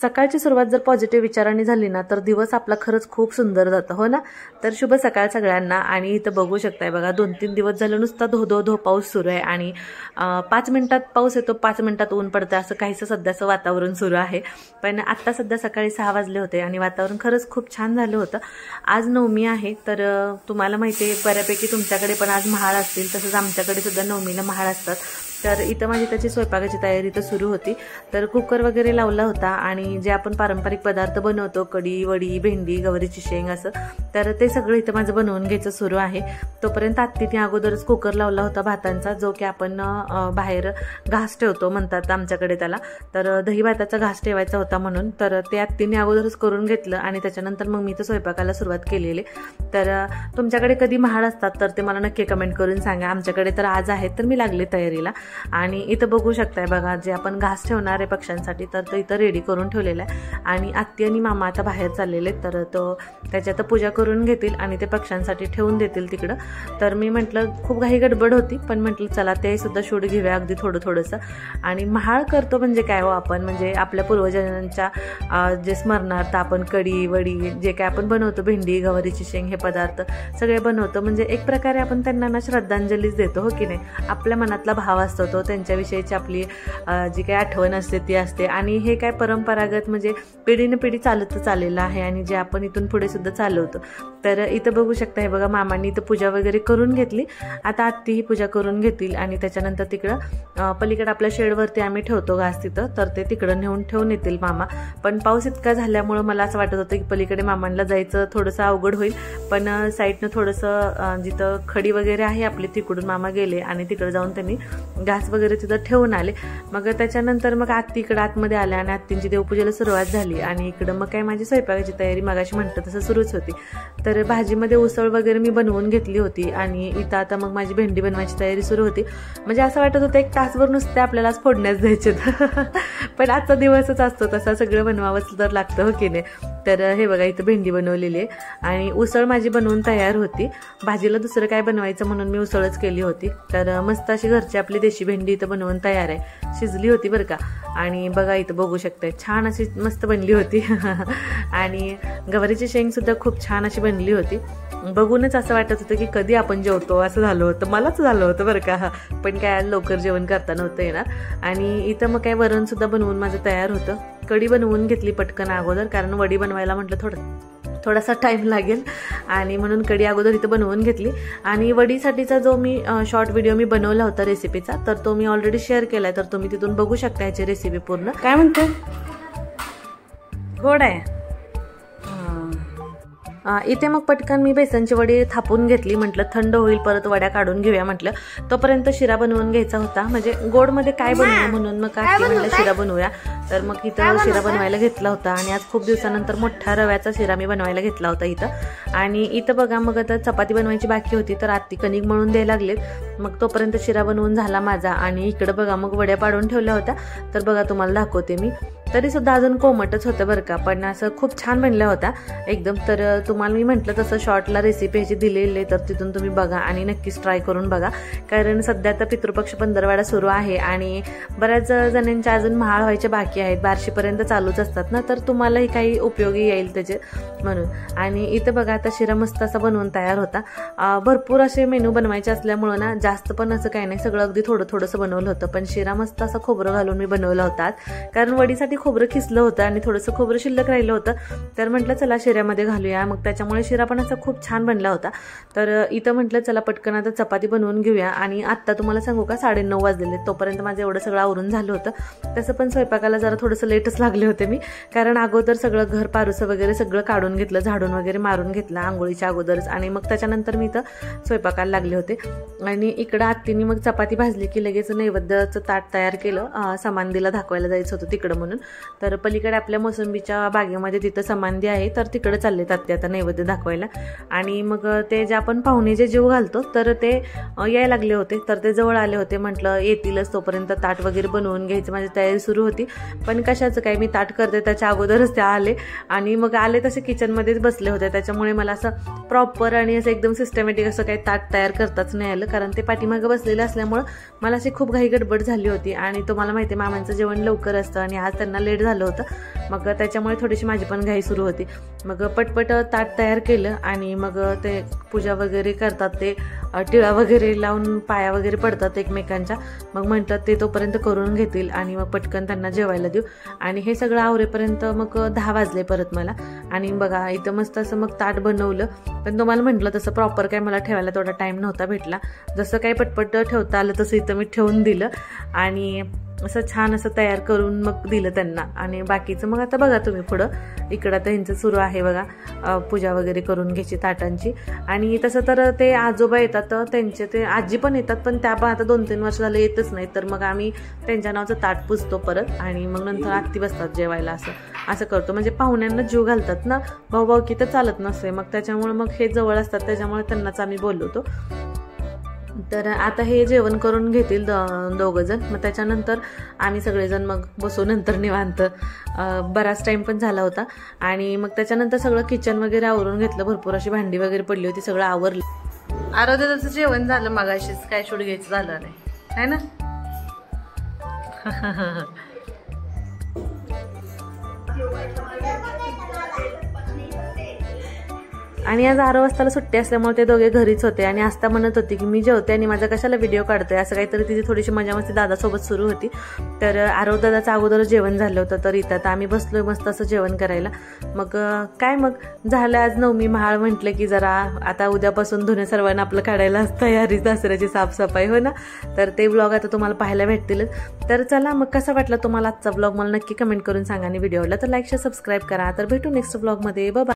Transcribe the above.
सकाळची सुरुवात जर पॉझिटिव्ह विचारांनी झाली ना तर दिवस आपला खरंच खूप सुंदर जातो, हो ना। तर शुभ सकाळ सगळ्यांना। आणि इथं बघू शकताय बघा 2-3 दिवस झालं नुसता धो पाऊस सुरू आहे आणि 5 मिनिटात पाऊस येतो, 5 मिनिटात ऊन पडतं, असं काहीसं सध्याचं वातावरण सुरू आहे। पण आता सध्या सकाळी 6 वाजले होते आणि वातावरण खरंच खूप छान झालं होतं। आज नवमी आहे, तर तुम्हाला माहिती आहे बऱ्यापैकी तुमच्याकडे पण आज महाळ असतील, तसंच आमच्याकडे सुद्धा नवमीला महाळ असतात। तर इथं माझी त्याची स्वयंपाकाची तयारी तर सुरू होती। तर कुकर वगैरे लावला होता आणि जे आपण पारंपरिक पदार्थ बनवतो, कढी, वडी, भेंडी, गवारीची शेंग असं, तर ते सगळं इथं माझं बनवून घ्यायचं सुरू आहे। तोपर्यंत आत्तीने अगोदरच कुकर लावला होता भातांचा, जो की आपण बाहेर घास ठेवतो म्हणतात आमच्याकडे त्याला, तर दही भाताचा घास ठेवायचा होता म्हणून, तर ते आत्तीने अगोदरच करून घेतलं आणि त्याच्यानंतर मग मी तर स्वयंपाकाला सुरुवात केलेली। तर तुमच्याकडे कधी महाळ असतात तर ते मला नक्की कमेंट करून सांगा। आमच्याकडे तर आज आहेत, तर मी लागले तयारीला। आणि इथं बघू शकताय बघा जे आपण घास ठेवणार आहे पक्ष्यांसाठी, तर तो इथं रेडी करून ठेवलेला आहे आणि आत्ती आणि मामा आता बाहेर चाललेले, तर तो त्याच्यात पूजा करून घेतील आणि ते पक्ष्यांसाठी ठेवून देतील तिकडं। तर मी म्हटलं खूप घाई गडबड होती, पण म्हटलं चला ते सुद्धा शूट घेऊया अगदी थोडंसं। आणि महाळ करतो म्हणजे काय हो आपण, म्हणजे आपल्या पूर्वजांच्या जे स्मरणार्थ आपण कढी, वडी, जे काय आपण बनवतो, भेंडी, गवारीची शेंग, हे पदार्थ सगळे बनवतो, म्हणजे एक प्रकारे आपण त्यांना ना श्रद्धांजलीच देतो, हो की नाही। आपल्या मनातला भाव असतो तो, त्यांच्याविषयीची आपली जी काही आठवण असते ती असते आणि हे काय परंपरागत म्हणजे पिढीने पिढी चालत चाललेलं आहे आणि जे आपण इथून पुढे सुद्धा चालवतो। तर इथं बघू शकता हे बघा मामांनी इथं पूजा वगैरे करून घेतली, आता आत्ती ही पूजा करून घेतील आणि त्याच्यानंतर तिकडं पलीकडे आपल्या शेडवरती आम्ही ठेवतो घास तिथं, तर ते तिकडं ठेवून येतील मामा। पण पाऊस इतका झाल्यामुळं मला असं वाटत होतं की पलीकडे मामांना जायचं थोडंसं अवघड होईल, पण साईडनं थोडंसं जिथं खडी वगैरे आहे आपली तिकडून मामा गेले आणि तिकडे जाऊन त्यांनी घास वगैरे तिथं ठेवून आले। मग त्याच्यानंतर मग आत्ती इकडं आतमध्ये आल्या आणि आत्तींची देवपूजेला सुरुवात झाली आणि इकडं मग काय माझी स्वयंपाकाची तयारी मगाशी म्हटलं तसं सुरूच होती। तर भाजीमध्ये उसळ वगैरे मी बनवून घेतली होती आणि इथं आता मग माझी भेंडी बनवायची तयारी सुरू होती। म्हणजे असं वाटत होतं एक तासभर नुसते आपल्यालाच फोडण्यास द्यायचे, पण आजचा दिवसच असतो तसा, सगळं बनवावंच तर लागतं, हो की नाही। तर हे बघा इथं भेंडी बनवलेली आहे आणि उसळ माझी बनवून तयार होती। भाजीला दुसरं काय बनवायचं म्हणून मी उसळच केली होती। तर मस्त अशी घरची आपली देशी भेंडी इथं बनवून तयार आहे, शिजली होती बरं का। आणि बघा इथं बघू शकताय छान अशी मस्त बनली होती आणि गवारीची शेंग सुद्धा खूप छान अशी बनली होती। बघूनच असं वाटत होतं की कधी आपण जेवतो असं झालं होतं, मलाच झालं होतं बरं का, पण काय लवकर जेवण करता नव्हतं येणार। आणि इथं मग काय वरण सुद्धा बनवून माझं तयार होतं। कढी बनवून घेतली पटकन अगोदर, कारण वडी बनवायला म्हटलं थोडासा टाईम लागेल आणि म्हणून कढी अगोदर इथं बनवून घेतली। आणि वडीसाठीचा जो मी शॉर्ट व्हिडिओ मी बनवला होता रेसिपीचा, तर तो मी ऑलरेडी शेअर केलाय, तर तुम्ही तिथून बघू शकता याची रेसिपी पूर्ण। काय म्हणते, गोड आहे। इथे मग पटकन मी बेसनची वडी थापून घेतली, म्हटलं थंड होईल परत वड्या काढून घेऊया म्हटलं, तोपर्यंत शिरा बनवून घ्यायचा होता। म्हणजे गोडमध्ये काय बनवू म्हणून मग काय म्हणलं शिरा बनवूया, तर मग इथं शिरा बनवायला घेतला होता आणि आज खूप दिवसानंतर मोठ्या रव्याचा शिरा मी बनवायला घेतला होता इथं। आणि इथं बघा मग आता चपाती बनवायची बाकी होती, तर आत्ती कणिक मळून द्यायला लागलेत। मग तोपर्यंत शिरा बनवून झाला माझा आणि इकडं बघा मग वड्या पाडून ठेवल्या होत्या, तर बघा तुम्हाला दाखवते मी। तरी सुद्धा अजून कोमटच होतं बरं का, पण असं खूप छान बनल्या होत्या एकदम। तर तुम्हाला मी म्हटलं तसं शॉर्टला रेसिपी ह्याची दिलेली आहे, तर तिथून तुम्ही बघा आणि नक्कीच ट्राय करून बघा, कारण सध्या आता पितृपक्ष पंधरवाडा सुरू आहे आणि बऱ्याच जणांच्या अजून महाळ व्हायचे बाकी आहेत, बार्शीपर्यंत चालूच असतात ना, तर तुम्हालाही काही उपयोगी येईल त्याचे म्हणून। आणि इथं बघा आता शिरा मस्त असा बनवून तयार होता। भरपूर असे मेनू बनवायचे असल्यामुळं ना जास्त पण असं काही नाही, सगळं अगदी थोडंसं बनवलं होतं, पण शिरा मस्त असं खोबरं घालून मी बनवला होता, कारण वडीसाठी खोबरं खिसलं होतं आणि थोडंसं खोबरं शिल्लक राहिलं होतं, तर म्हटलं चला शिऱ्यामध्ये घालूया, मग त्याच्यामुळे शिरा पण असा खूप छान बनला होता। तर इथं म्हटलं चला पटकन आता चपाती बनवून घेऊया आणि आत्ता तुम्हाला सांगू का 9:30 वाजलेले, तोपर्यंत माझं एवढं सगळं आवरून झालं होतं। तसं पण स्वयंपाकाला जरा थोडंसं लेटच लागले होते मी, कारण अगोदर सगळं घर पारुसं वगैरे सगळं काढून घेतलं, झाडून वगैरे मारून घेतला आंघोळीच्या अगोदरच, आणि मग त्याच्यानंतर मी इथं स्वयंपाकाला लागले होते। आणि इकडं आत्तीने मग चपाती भाजली की लगेच नैवेद्याचं ताट तयार केलं, समांदीला दाखवायला जायचं होतं तिकडं म्हणून। तर पलीकडे आपल्या मोसंबीच्या बागेमध्ये तिथं समांदी आहे, तर तिकडे चालले आत्ती आता नैवेद्य दाखवायला। आणि मग ते जे आपण पाहुणे जे जीव घालतो तर ते यायला लागले होते, तर ते जवळ आले होते, म्हटलं येतीलच तोपर्यंत ताट वगैरे बनवून घ्यायचं माझी तयारी सुरू होती। पण कशाचं काय मी ताट करते त्याच्या अगोदरच ते आले आणि मग आले तसे किचनमध्येच बसले होते, त्याच्यामुळे मला असं प्रॉपर आणि असं एकदम सिस्टमॅटिक असं काही ताट तयार करताच नाही आलं, कारण ते पाठीमागं बसलेलं असल्यामुळं मला अशी खूप घाई गडबड झाली होती। आणि तुम्हाला माहिती आहे मामांचं जेवण लवकर असतं आणि आज त्यांना लेट झालं होतं, मग त्याच्यामुळे थोडीशी माझी पण घाई सुरू होती. मग पटपट ताट तयार केलं आणि मग ते पूजा वगैरे करतात, ते टिळा वगैरे लावून पाया वगैरे पडतात एकमेकांच्या. मग म्हटलं ते तोपर्यंत करून घेतील आणि मग पटकन त्यांना जेवायला देऊ. आणि हे सगळं आवरेपर्यंत मग 10 वाजले परत मला. आणि बघा इथं मस्त असं मग ताट बनवलं, पण तुम्हाला म्हटलं तसं प्रॉपर काय मला ठेवायला तेवढा टाईम नव्हता भेटला. जसं काही पटपट ठेवता आलं तसं इथं मी ठेवून दिलं आणि असं छान असं तयार करून मग दिलं त्यांना. आणि बाकीचं मग आता बघा तुम्ही पुढं इकडं तर ह्यांचं सुरू आहे बघा पूजा वगैरे करून घ्यायची ताटांची. आणि तसं तर ते आजोबा येतात, त्यांचे ते आजी पण येतात, पण त्या पण आता 2-3 वर्ष झालं येतच नाही. तर मग आम्ही त्यांच्या नावाचं ताट पुजतो परत आणि मग नंतर आत्ती बसतात जेवायला. असं करतो, म्हणजे पाहुण्यांना जीव घालतात ना, भाऊ की तर चालत नसते. मग त्याच्यामुळे मग हे जवळ असतात, त्याच्यामुळे त्यांनाच आम्ही बोलवतो. तर आता हे जेवण करून घेतील दोघंजण, मग त्याच्यानंतर आम्ही सगळेजण मग बसू नंतर निवांत. बराच टाईम पण झाला होता. आणि मग त्याच्यानंतर सगळं किचन वगैरे आवरून घेतलं, भरपूर अशी भांडी वगैरे पडली होती, सगळं आवरलं. आरोग्याचं जेवण झालं मगाशीच, काय शूट घ्यायचं झालं नाही है ना. आणि आज 6 वाजताला सुट्टी असल्यामुळे ते दोघे घरीच होते. आणि आस्था म्हणत होती की मी जेवते आणि माझा कशाला व्हिडिओ काढतोय, असं काहीतरी तिची थोडीशी मजा मस्ती दादासोबत सुरू होती. तर आरव दादाचं अगोदर जेवण झालं होतं, तर इथं आम्ही बसलोय मस्त असं जेवण करायला. मग काय मग झालं आज 9मी महाळ, म्हटलं की जरा आता उद्यापासून धुणे सर्वांना आपलं काढायला तयारी, दसऱ्याची साफसफाई हो ना. तर ते ब्लॉग आता तुम्हाला पाहायला भेटतीलच. तर चला मग कसा वाटला तुम्हाला आजचा ब्लॉग मला नक्की कमेंट करून सांगा. आणि व्हिडिओला तर लाईक शेअर सबस्क्राईब करा. तर भेटू नेक्स्ट ब्लॉगमध्ये. बाय.